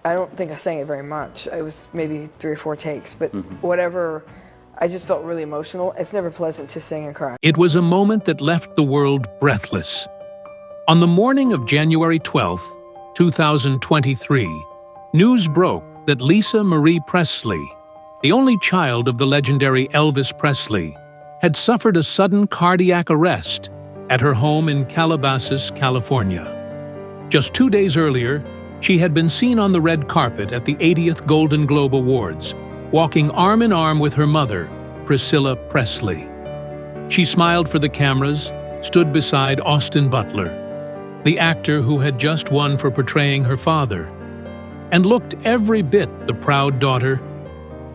I don't think I sang it very much. It was maybe 3 or 4 takes, but whatever, I just felt really emotional. It's never pleasant to sing and cry. It was a moment that left the world breathless. On the morning of January 12, 2023, news broke that Lisa Marie Presley, the only child of the legendary Elvis Presley, had suffered a sudden cardiac arrest at her home in Calabasas, California. Just 2 days earlier, she had been seen on the red carpet at the 80th Golden Globe Awards, walking arm in arm with her mother, Priscilla Presley. She smiled for the cameras, stood beside Austin Butler, the actor who had just won for portraying her father, and looked every bit the proud daughter,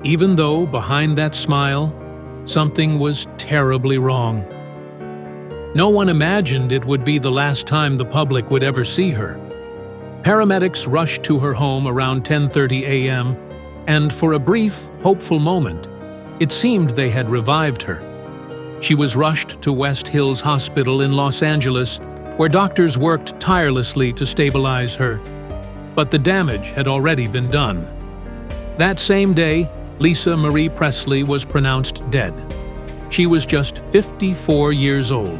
even though behind that smile, something was terribly wrong. No one imagined it would be the last time the public would ever see her. Paramedics rushed to her home around 10:30 a.m., and for a brief, hopeful moment, it seemed they had revived her. She was rushed to West Hills Hospital in Los Angeles, where doctors worked tirelessly to stabilize her. But the damage had already been done. That same day, Lisa Marie Presley was pronounced dead. She was just 54 years old.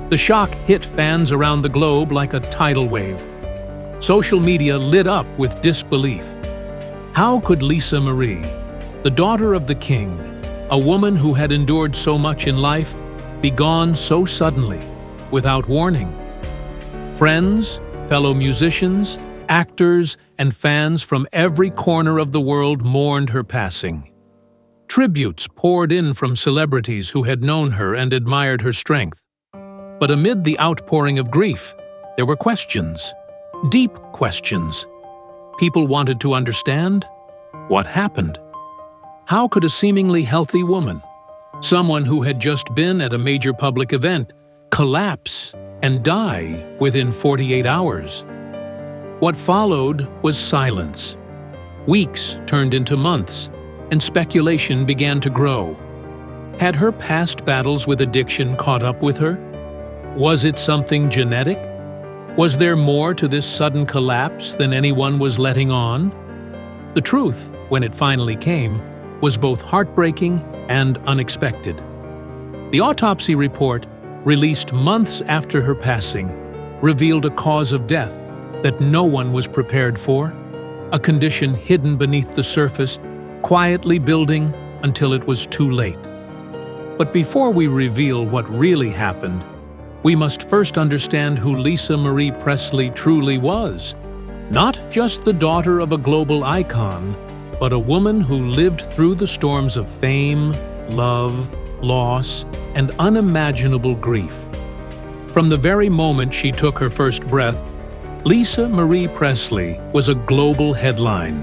The shock hit fans around the globe like a tidal wave. Social media lit up with disbelief. How could Lisa Marie, the daughter of the king, a woman who had endured so much in life, be gone so suddenly, without warning? Friends, fellow musicians, actors, and fans from every corner of the world mourned her passing. Tributes poured in from celebrities who had known her and admired her strength. But amid the outpouring of grief, there were questions. Deep questions. People wanted to understand what happened. How could a seemingly healthy woman, someone who had just been at a major public event, collapse and die within 48 hours? What followed was silence. Weeks turned into months, and speculation began to grow. Had her past battles with addiction caught up with her? Was it something genetic? Was there more to this sudden collapse than anyone was letting on? The truth, when it finally came, was both heartbreaking and unexpected. The autopsy report, released months after her passing, revealed a cause of death that no one was prepared for, a condition hidden beneath the surface, quietly building until it was too late. But before we reveal what really happened, we must first understand who Lisa Marie Presley truly was. Not just the daughter of a global icon, but a woman who lived through the storms of fame, love, loss, and unimaginable grief. From the very moment she took her first breath, Lisa Marie Presley was a global headline.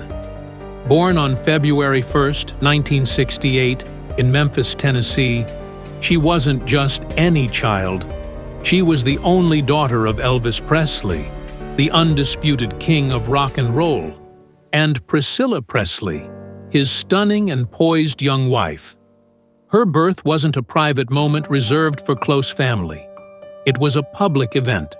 Born on February 1, 1968, in Memphis, Tennessee, she wasn't just any child. She was the only daughter of Elvis Presley, the undisputed king of rock and roll, and Priscilla Presley, his stunning and poised young wife. Her birth wasn't a private moment reserved for close family. It was a public event.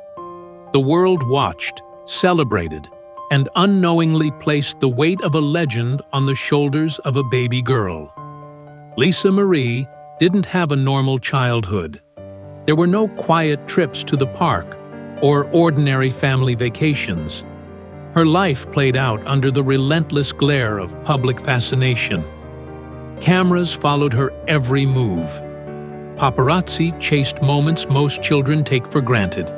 The world watched, celebrated, and unknowingly placed the weight of a legend on the shoulders of a baby girl. Lisa Marie didn't have a normal childhood. There were no quiet trips to the park or ordinary family vacations. Her life played out under the relentless glare of public fascination. Cameras followed her every move. Paparazzi chased moments most children take for granted.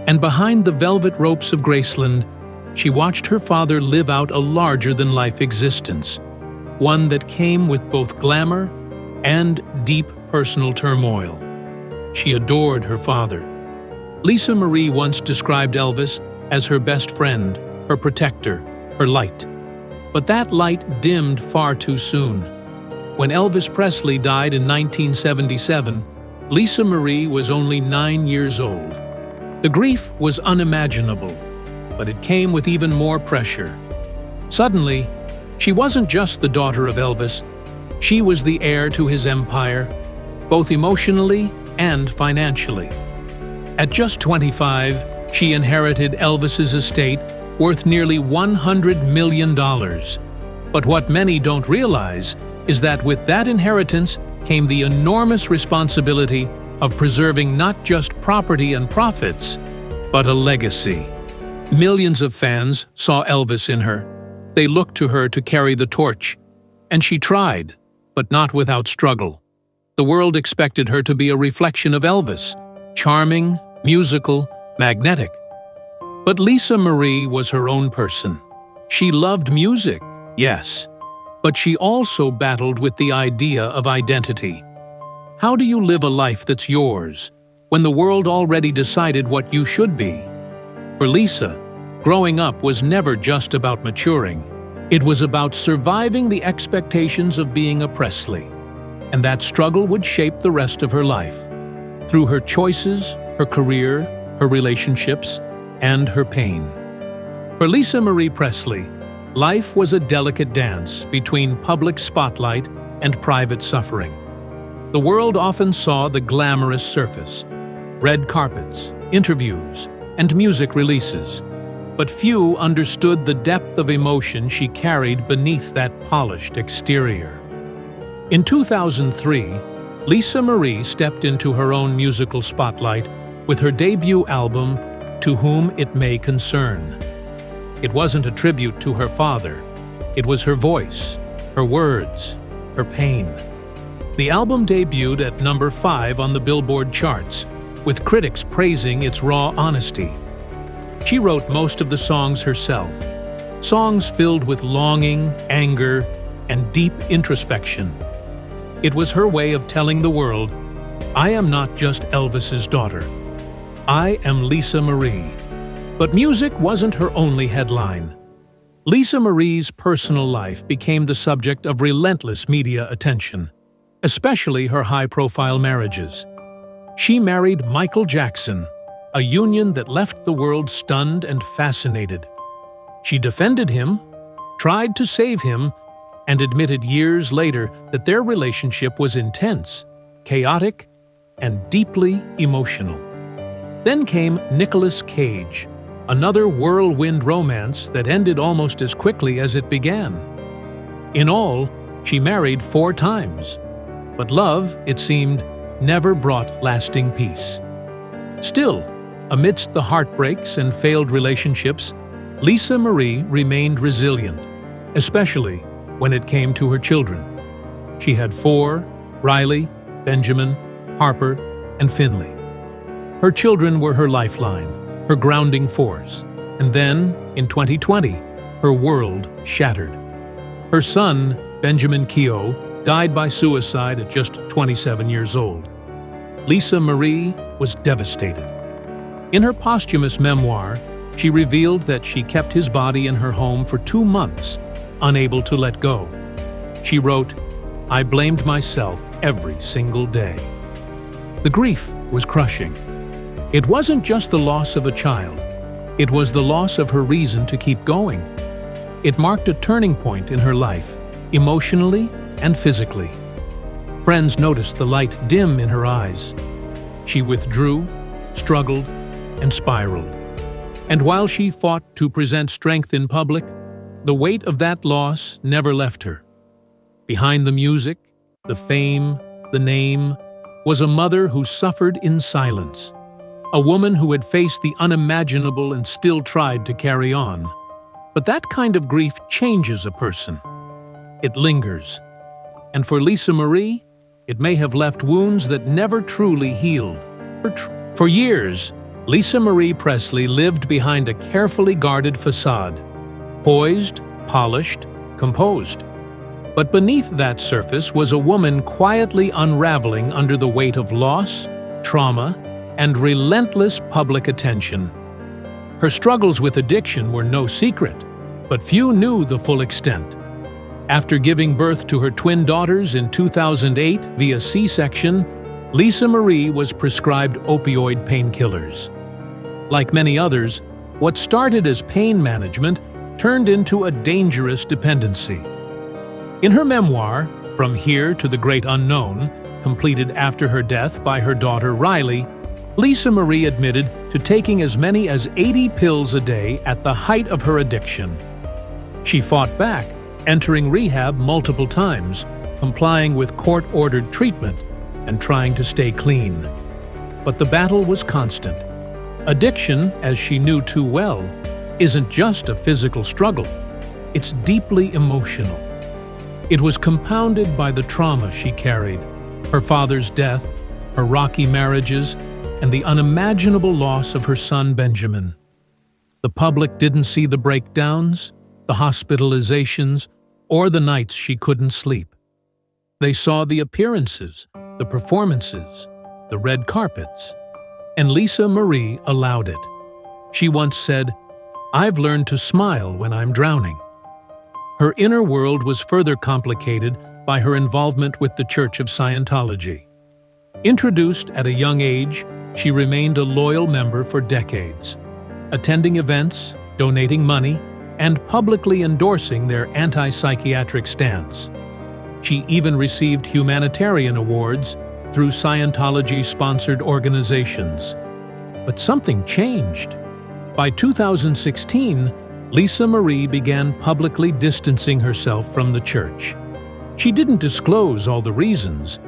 And behind the velvet ropes of Graceland, she watched her father live out a larger-than-life existence, one that came with both glamour and deep personal turmoil. She adored her father. Lisa Marie once described Elvis as her best friend, her protector, her light. But that light dimmed far too soon. When Elvis Presley died in 1977, Lisa Marie was only 9 years old. The grief was unimaginable, but it came with even more pressure. Suddenly, she wasn't just the daughter of Elvis, she was the heir to his empire, both emotionally and financially. At just 25, she inherited Elvis's estate worth nearly $100 million. But what many don't realize is that with that inheritance came the enormous responsibility of preserving not just property and profits, but a legacy. Millions of fans saw Elvis in her. They looked to her to carry the torch. And she tried, but not without struggle. The world expected her to be a reflection of Elvis, charming, musical, magnetic. But Lisa Marie was her own person. She loved music, yes, but she also battled with the idea of identity. How do you live a life that's yours, when the world already decided what you should be? For Lisa, growing up was never just about maturing. It was about surviving the expectations of being a Presley. And that struggle would shape the rest of her life, through her choices, her career, her relationships, and her pain. For Lisa Marie Presley, life was a delicate dance between public spotlight and private suffering. The world often saw the glamorous surface, red carpets, interviews, and music releases, but few understood the depth of emotion she carried beneath that polished exterior. In 2003, Lisa Marie stepped into her own musical spotlight with her debut album, To Whom It May Concern. It wasn't a tribute to her father. It was her voice, her words, her pain. The album debuted at number 5 on the Billboard charts, with critics praising its raw honesty. She wrote most of the songs herself, songs filled with longing, anger, and deep introspection. It was her way of telling the world, I am not just Elvis's daughter. I am Lisa Marie. But music wasn't her only headline. Lisa Marie's personal life became the subject of relentless media attention, especially her high-profile marriages. She married Michael Jackson, a union that left the world stunned and fascinated. She defended him, tried to save him, and admitted years later that their relationship was intense, chaotic, and deeply emotional. Then came Nicolas Cage, another whirlwind romance that ended almost as quickly as it began. In all, she married 4 times. But love, it seemed, never brought lasting peace. Still, amidst the heartbreaks and failed relationships, Lisa Marie remained resilient, especially when it came to her children. She had 4: Riley, Benjamin, Harper, and Finley. Her children were her lifeline, her grounding force, and then, in 2020, her world shattered. Her son, Benjamin Keogh, died by suicide at just 27 years old. Lisa Marie was devastated. In her posthumous memoir, she revealed that she kept his body in her home for 2 months, unable to let go. She wrote, I blamed myself every single day. The grief was crushing. It wasn't just the loss of a child. It was the loss of her reason to keep going. It marked a turning point in her life, emotionally and physically. Friends noticed the light dim in her eyes. She withdrew, struggled, and spiraled. And while she fought to present strength in public, the weight of that loss never left her. Behind the music, the fame, the name, was a mother who suffered in silence. A woman who had faced the unimaginable and still tried to carry on. But that kind of grief changes a person. It lingers. And for Lisa Marie, it may have left wounds that never truly healed. For years, Lisa Marie Presley lived behind a carefully guarded facade, poised, polished, composed. But beneath that surface was a woman quietly unraveling under the weight of loss, trauma, and relentless public attention. Her struggles with addiction were no secret, but few knew the full extent. After giving birth to her twin daughters in 2008 via C-section, Lisa Marie was prescribed opioid painkillers. Like many others, what started as pain management turned into a dangerous dependency. In her memoir, From Here to the Great Unknown, completed after her death by her daughter Riley, Lisa Marie admitted to taking as many as 80 pills a day at the height of her addiction. She fought back, entering rehab multiple times, complying with court-ordered treatment, and trying to stay clean. But the battle was constant. Addiction, as she knew too well, isn't just a physical struggle. It's deeply emotional. It was compounded by the trauma she carried, her father's death, her rocky marriages, and the unimaginable loss of her son Benjamin. The public didn't see the breakdowns, the hospitalizations, or the nights she couldn't sleep. They saw the appearances, the performances, the red carpets. And Lisa Marie allowed it. She once said, "I've learned to smile when I'm drowning." Her inner world was further complicated by her involvement with the Church of Scientology. Introduced at a young age, she remained a loyal member for decades, attending events, donating money, and publicly endorsing their anti-psychiatric stance. She even received humanitarian awards through Scientology-sponsored organizations. But something changed. By 2016, Lisa Marie began publicly distancing herself from the church. She didn't disclose all the reasons,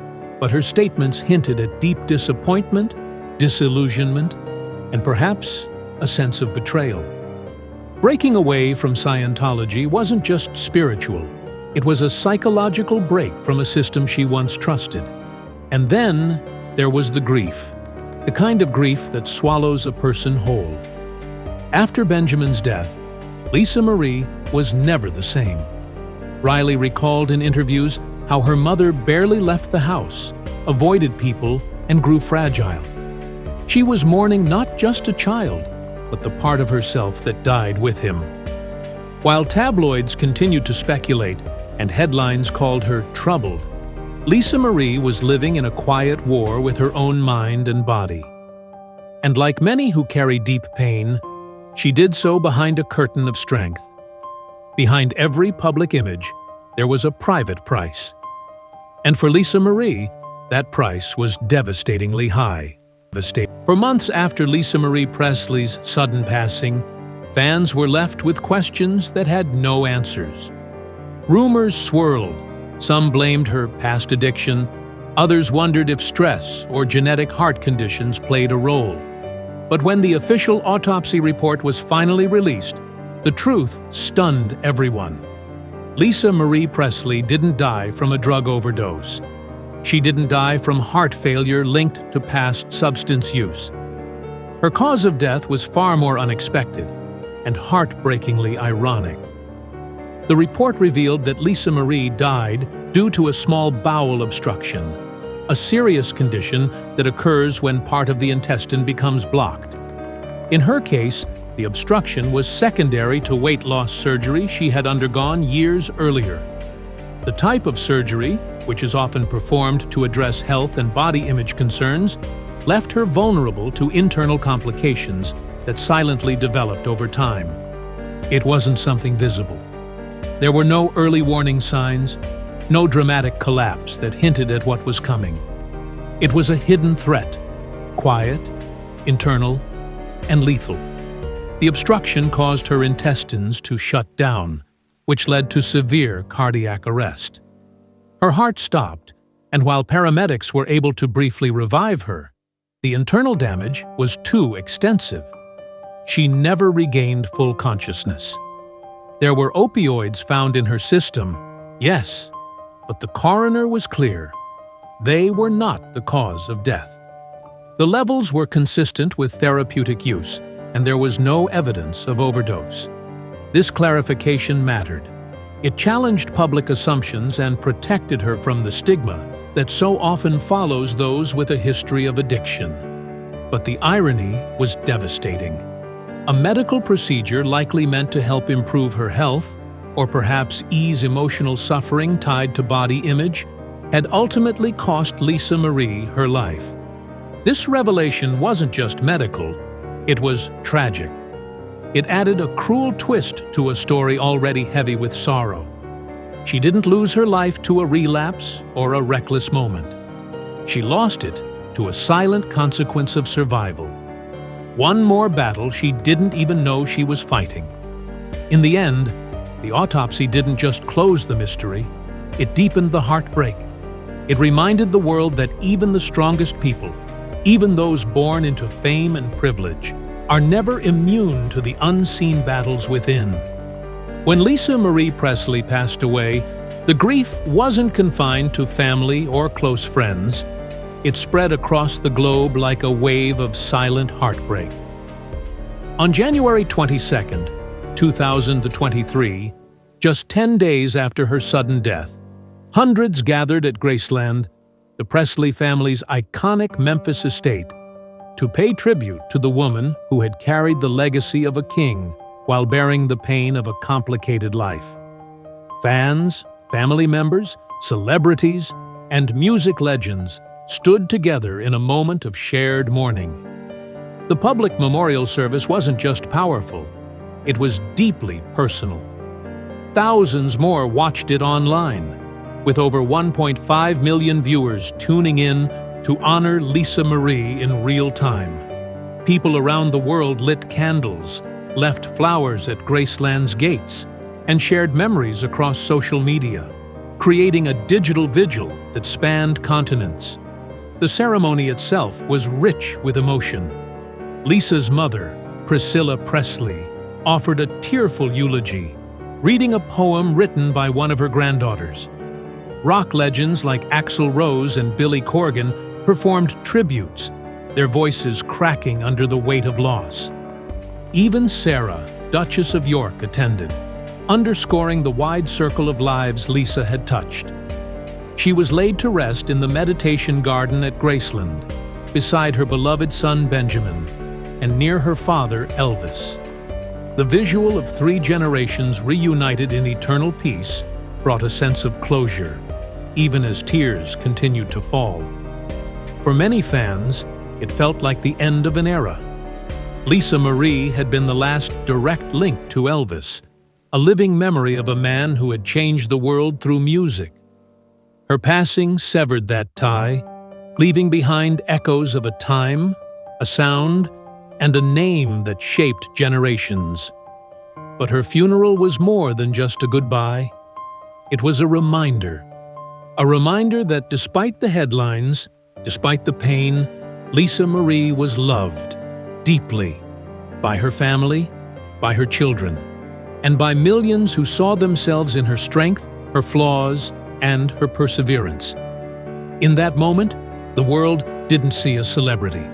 but her statements hinted at deep disappointment, disillusionment, and perhaps a sense of betrayal. Breaking away from Scientology wasn't just spiritual. It was a psychological break from a system she once trusted. And then there was the grief, the kind of grief that swallows a person whole. After Benjamin's death, Lisa Marie was never the same. Riley recalled in interviews how her mother barely left the house, avoided people, and grew fragile. She was mourning not just a child, but the part of herself that died with him. While tabloids continued to speculate and headlines called her troubled, Lisa Marie was living in a quiet war with her own mind and body. And like many who carry deep pain, she did so behind a curtain of strength. Behind every public image, there was a private price. And for Lisa Marie, that price was devastatingly high. For months after Lisa Marie Presley's sudden passing, fans were left with questions that had no answers. Rumors swirled. Some blamed her past addiction. Others wondered if stress or genetic heart conditions played a role. But when the official autopsy report was finally released, the truth stunned everyone. Lisa Marie Presley didn't die from a drug overdose. She didn't die from heart failure linked to past substance use. Her cause of death was far more unexpected and heartbreakingly ironic. The report revealed that Lisa Marie died due to a small bowel obstruction, a serious condition that occurs when part of the intestine becomes blocked. In her case, the obstruction was secondary to weight loss surgery she had undergone years earlier. The type of surgery, which is often performed to address health and body image concerns, left her vulnerable to internal complications that silently developed over time. It wasn't something visible. There were no early warning signs, no dramatic collapse that hinted at what was coming. It was a hidden threat, quiet, internal, and lethal. The obstruction caused her intestines to shut down, which led to severe cardiac arrest. Her heart stopped, and while paramedics were able to briefly revive her, the internal damage was too extensive. She never regained full consciousness. There were opioids found in her system, yes, but the coroner was clear. They were not the cause of death. The levels were consistent with therapeutic use, and there was no evidence of overdose. This clarification mattered. It challenged public assumptions and protected her from the stigma that so often follows those with a history of addiction. But the irony was devastating. A medical procedure likely meant to help improve her health, or perhaps ease emotional suffering tied to body image, had ultimately cost Lisa Marie her life. This revelation wasn't just medical, it was tragic. It added a cruel twist to a story already heavy with sorrow. She didn't lose her life to a relapse or a reckless moment. She lost it to a silent consequence of survival. One more battle she didn't even know she was fighting. In the end, the autopsy didn't just close the mystery, it deepened the heartbreak. It reminded the world that even the strongest people, even those born into fame and privilege, are never immune to the unseen battles within. When Lisa Marie Presley passed away, the grief wasn't confined to family or close friends. It spread across the globe like a wave of silent heartbreak. On January 22, 2023, just 10 days after her sudden death, hundreds gathered at Graceland, the Presley family's iconic Memphis estate, to pay tribute to the woman who had carried the legacy of a king while bearing the pain of a complicated life. Fans, family members, celebrities, and music legends stood together in a moment of shared mourning. The public memorial service wasn't just powerful, it was deeply personal. Thousands more watched it online, with over 1.5 million viewers tuning in to honor Lisa Marie in real time. People around the world lit candles, left flowers at Graceland's gates, and shared memories across social media, creating a digital vigil that spanned continents. The ceremony itself was rich with emotion. Lisa's mother, Priscilla Presley, offered a tearful eulogy, reading a poem written by one of her granddaughters. Rock legends like Axl Rose and Billy Corgan performed tributes, their voices cracking under the weight of loss. Even Sarah, Duchess of York, attended, underscoring the wide circle of lives Lisa had touched. She was laid to rest in the meditation garden at Graceland, beside her beloved son Benjamin, and near her father Elvis. The visual of 3 generations reunited in eternal peace brought a sense of closure, even as tears continued to fall. For many fans, it felt like the end of an era. Lisa Marie had been the last direct link to Elvis, a living memory of a man who had changed the world through music. Her passing severed that tie, leaving behind echoes of a time, a sound, and a name that shaped generations. But her funeral was more than just a goodbye. It was a reminder that despite the headlines, despite the pain, Lisa Marie was loved deeply by her family, by her children, and by millions who saw themselves in her strength, her flaws, and her perseverance. In that moment, the world didn't see a celebrity.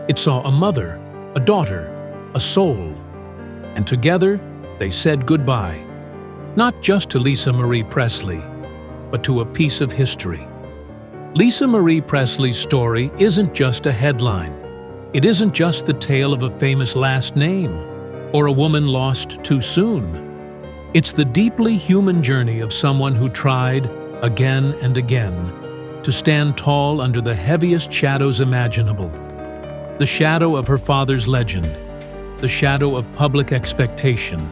It saw a mother, a daughter, a soul. And together, they said goodbye, not just to Lisa Marie Presley, but to a piece of history. Lisa Marie Presley's story isn't just a headline. It isn't just the tale of a famous last name or a woman lost too soon. It's the deeply human journey of someone who tried, again and again, to stand tall under the heaviest shadows imaginable. The shadow of her father's legend, the shadow of public expectation,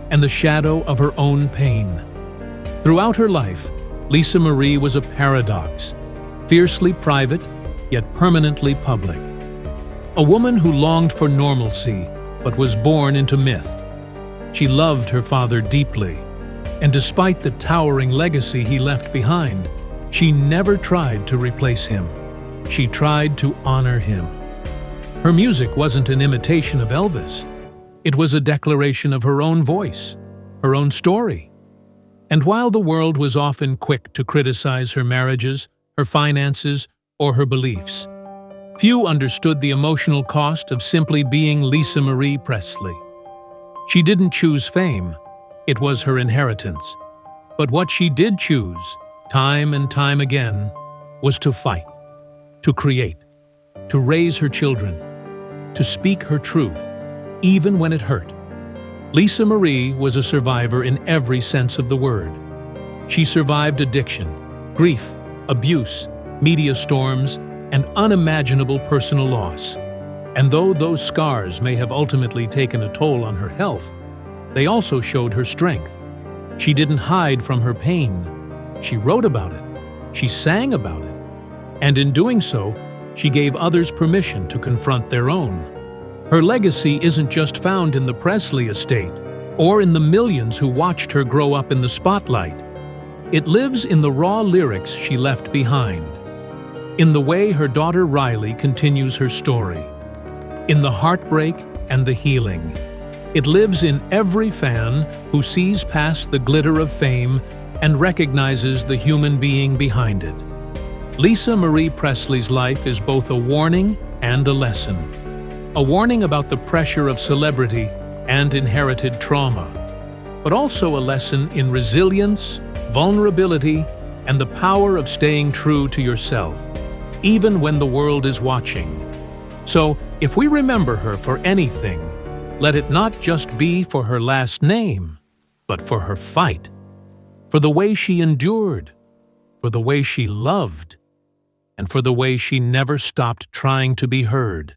and the shadow of her own pain. Throughout her life, Lisa Marie was a paradox, fiercely private, yet permanently public. A woman who longed for normalcy, but was born into myth. She loved her father deeply, and despite the towering legacy he left behind, she never tried to replace him. She tried to honor him. Her music wasn't an imitation of Elvis. It was a declaration of her own voice, her own story. And while the world was often quick to criticize her marriages, her finances, or her beliefs, few understood the emotional cost of simply being Lisa Marie Presley. She didn't choose fame. It was her inheritance. But what she did choose, time and time again, was to fight, to create, to raise her children, to speak her truth, even when it hurt. Lisa Marie was a survivor in every sense of the word. She survived addiction, grief, abuse, media storms, and unimaginable personal loss. And though those scars may have ultimately taken a toll on her health, they also showed her strength. She didn't hide from her pain. She wrote about it. She sang about it. And in doing so, she gave others permission to confront their own. Her legacy isn't just found in the Presley estate or in the millions who watched her grow up in the spotlight. It lives in the raw lyrics she left behind, in the way her daughter Riley continues her story, in the heartbreak and the healing. It lives in every fan who sees past the glitter of fame and recognizes the human being behind it. Lisa Marie Presley's life is both a warning and a lesson. A warning about the pressure of celebrity and inherited trauma, but also a lesson in resilience, vulnerability, and the power of staying true to yourself, even when the world is watching. So, if we remember her for anything, let it not just be for her last name, but for her fight, for the way she endured, for the way she loved, and for the way she never stopped trying to be heard.